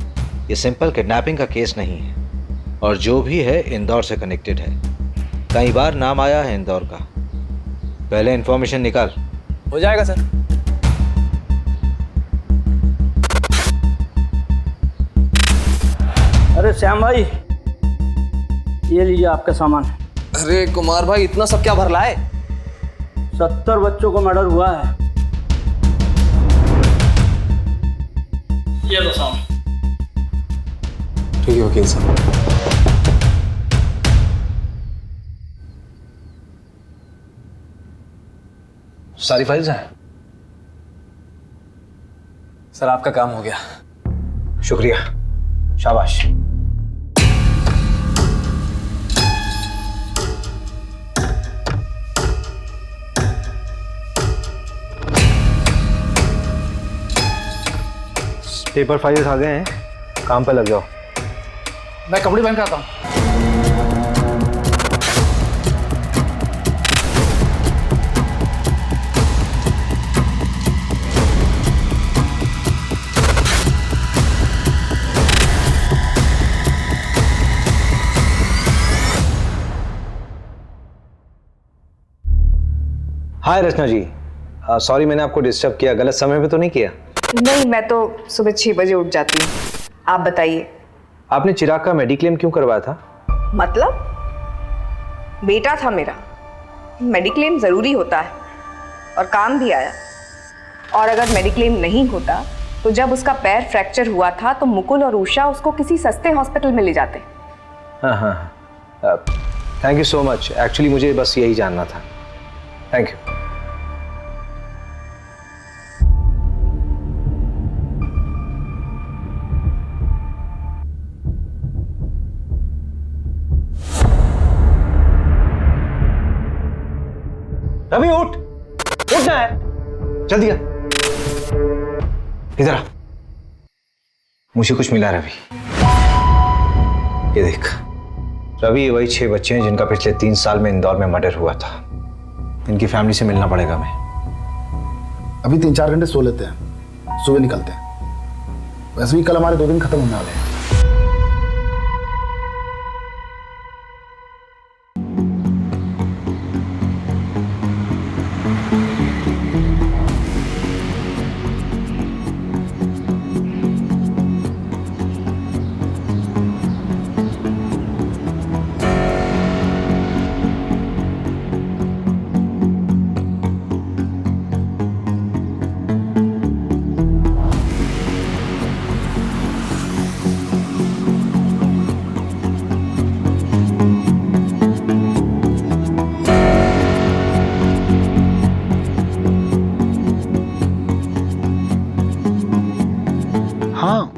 ये सिंपल किडनैपिंग का केस नहीं है और जो भी है इंदौर से कनेक्टेड है। कई बार नाम आया है इंदौर का। पहले इंफॉर्मेशन निकाल। हो जाएगा सर। अरे श्याम भाई, ये लीजिए आपका सामान। अरे कुमार भाई, इतना सब क्या भर लाए? 70 बच्चों को मर्डर हुआ है। ये लो सामान। ठीक है वकील साहब। सारी फाइल्स हैं? सर आपका काम हो गया। शुक्रिया, शाबाश। पेपर फाइल्स आ गए हैं, काम पे लग जाओ। मैं कपड़े पहन के आता हूँ। हाय रचना जी, सॉरी मैंने आपको डिस्टर्ब किया। गलत समय पे तो नहीं किया? नहीं, मैं तो सुबह 6 बजे उठ जाती हूँ। आप बताइए। आपने चिराग का मेडिक्लेम क्यों करवाया था? मतलब बेटा था मेरा, मेडिक्लेम ज़रूरी होता है और काम भी आया। और अगर मेडिक्लेम नहीं होता तो जब उसका पैर फ्रैक्चर हुआ था तो मुकुल और उषा उसको किसी सस्ते हॉस्पिटल में ले जाते। हाँ, thank you so much. Actually मुझे बस यही जानना था। Thank you. रवि उठना है, जल्दी आ। इधर आ, मुझे कुछ मिला रवि। ये देख रवि, ये वही 6 बच्चे हैं जिनका पिछले 3 साल में इंदौर में मर्डर हुआ था। इनकी फैमिली से मिलना पड़ेगा मैं। अभी 3-4 घंटे सो लेते हैं, सुबह निकलते हैं। वैसे भी कल हमारे 2 दिन खत्म होने वाले हैं।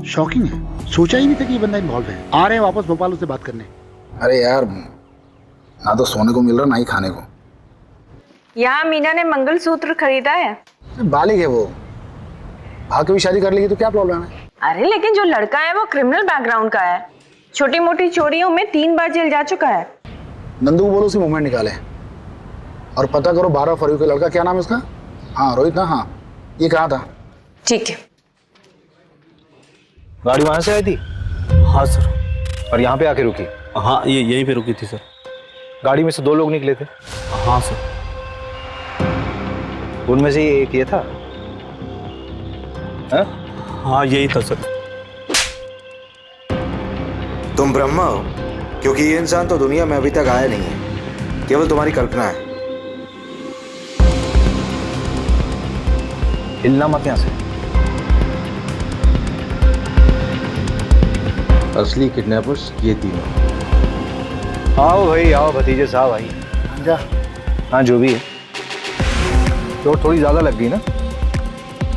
शॉकिंग है, सोचा ही नहीं था कि ये बंदा इन्वॉल्व है। आ रहे हैं वापस भोपाल उससे बात करने। अरे यार, ना तो सोने को मिल रहा ना ही खाने को। यहाँ मीना ने मंगलसूत्र खरीदा है। बालिग है वो, भाग के भी शादी कर लेगी तो क्या प्रॉब्लम है? अरे लेकिन जो लड़का है वो क्रिमिनल बैकग्राउंड का है, छोटी मोटी चोरियों में 3 बार जेल जा चुका है। नंदू को बोलो उसी मूवमेंट निकाले और पता करो 12 फरवरी का लड़का, क्या नाम है उसका? हाँ रोहित ना? हाँ, ये कहा था। ठीक है। गाड़ी वहां से आई थी? हाँ सर। और यहाँ पे आके रुकी? हाँ, ये यहीं पे रुकी थी सर। गाड़ी में से 2 लोग निकले थे। हाँ सर। उनमें से एक ये था? हाँ यही था सर। तुम ब्रह्मा हो? क्योंकि ये इंसान तो दुनिया में अभी तक आया नहीं है, केवल तुम्हारी कल्पना है। हिलना मत यहां से। असली किडनैपर्स ये तीनों। आओ भाई आओ, भतीजे साहब आई जा। हाँ जो भी है, चोट थोड़ी ज्यादा लग गई ना,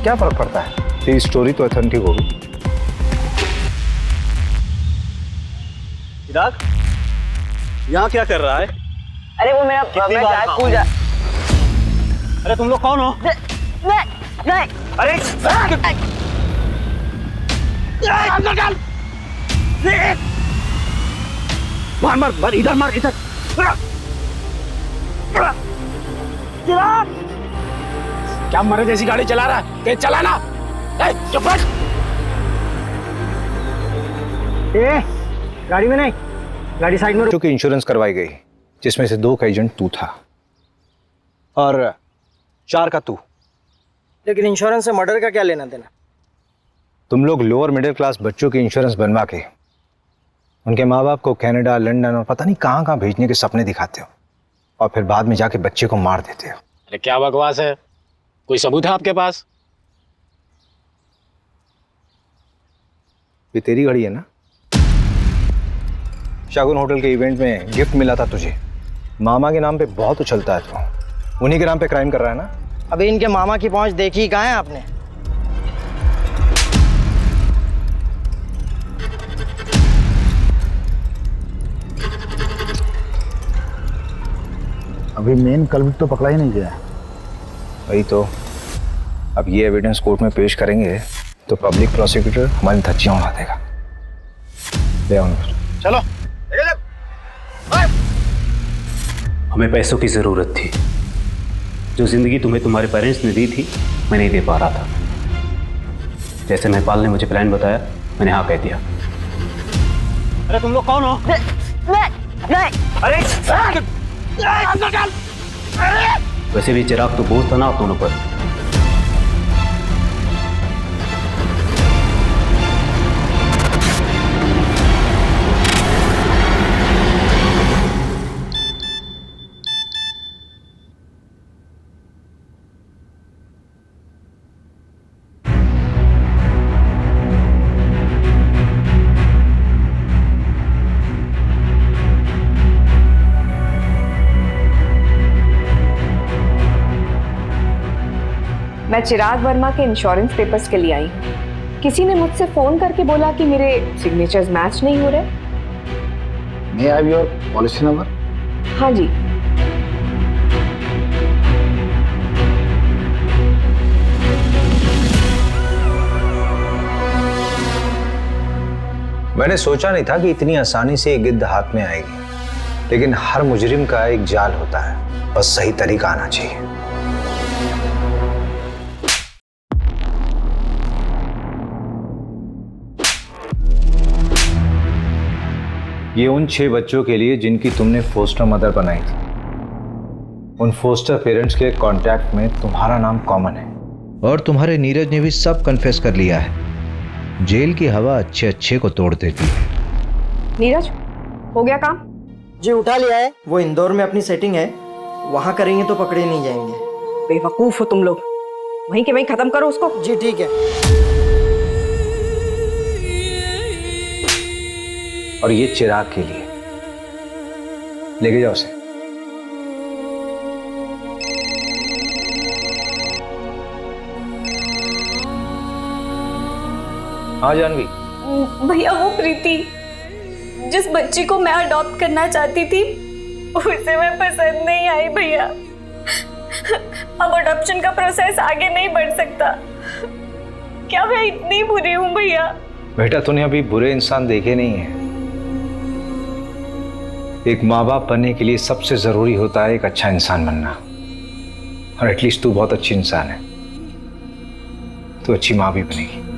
क्या फर्क पड़ता है, तेरी स्टोरी तो ऑथेंटिक होगी। चिराग यहाँ क्या कर रहा है? अरे वो मेरा स्कूल जा। अरे तुम लोग कौन हो? नहीं। अरे मार मार मार, इधर मार, इधर। क्या मरे जैसी गाड़ी चला रहा है? तेज चला ना। चुप बैठ। गाड़ी में नहीं, गाड़ी साइड में। क्योंकि इंश्योरेंस करवाई गई, जिसमें से 2 का एजेंट तू था और 4 का तू। लेकिन इंश्योरेंस से मर्डर का क्या लेना देना? तुम लोग लोअर मिडिल क्लास बच्चों की इंश्योरेंस बनवा के उनके माँ बाप को कनाडा, लंदन और पता नहीं कहाँ कहाँ भेजने के सपने दिखाते हो, और फिर बाद में जाके बच्चे को मार देते हो। अरे क्या बकवास है, कोई सबूत है आपके पास? ये तेरी घड़ी है ना? शागुन होटल के इवेंट में गिफ्ट मिला था तुझे, मामा के नाम पे बहुत उछलता है तू, उन्हीं के नाम पे क्राइम कर रहा है ना? अभी इनके मामा की पहुंच देखी कहाँ है आपने? अभी मेन कल्प्रिट तो पकड़ा ही नहीं गया। वही तो, अब ये एविडेंस कोर्ट में पेश करेंगे तो पब्लिक प्रोसिक्यूटर हमारी धज्जियां उड़ा देगा। ले आओ चलो। हमें पैसों की ज़रूरत थी। जो ज़िंदगी तुम्हें तुम्हारे पेरेंट्स ने दी थी, मैं नहीं दे पा रहा था। जैसे महिपाल ने मुझे प्लान बताया, मैंने हाँ कह दिया। अरे तुम लोग कौन हो? अरे वैसे भी चिराग तो बोझ था ना आप दोनों पर। मैं चिराग वर्मा के इंश्योरेंस पेपर्स के लिए आई हूँ। किसी ने मुझसे फोन करके बोला कि मेरे सिग्नेचर्स मैच नहीं हो रहे। May I have your policy number? हाँ जी। मैंने सोचा नहीं था कि इतनी आसानी से एक गिद्ध हाथ में आएगी, लेकिन हर मुजरिम का एक जाल होता है, बस सही तरीका आना चाहिए। ये उन 6 बच्चों के लिए जिनकी तुमने फोस्टर मदर बनाई थी। उन फोस्टर पेरेंट्स के कांटेक्ट में तुम्हारा नाम कॉमन है, और तुम्हारे नीरज ने भी सब कन्फेस कर लिया है। जेल की हवा अच्छे अच्छे को तोड़ देती है। नीरज, हो गया काम? जी उठा लिया है, वो इंदौर में अपनी सेटिंग है, वहां करेंगे तो पकड़े नहीं जाएंगे। बेवकूफ हो तुम लोग, वहीं के वहीं खत्म करो उसको। जी ठीक है। और ये चिराग के लिए, लेके जाओ उसे। हाँ जानवी। भैया वो प्रीति, जिस बच्ची को मैं अडॉप्ट करना चाहती थी, उसे मैं पसंद नहीं आई भैया। अब अडॉप्शन का प्रोसेस आगे नहीं बढ़ सकता। क्या मैं इतनी बुरी हूँ भैया? बेटा तूने अभी बुरे इंसान देखे नहीं है। एक माँ बाप बनने के लिए सबसे जरूरी होता है एक अच्छा इंसान बनना, और एटलीस्ट तू बहुत अच्छी इंसान है, तू अच्छी माँ भी बनेगी।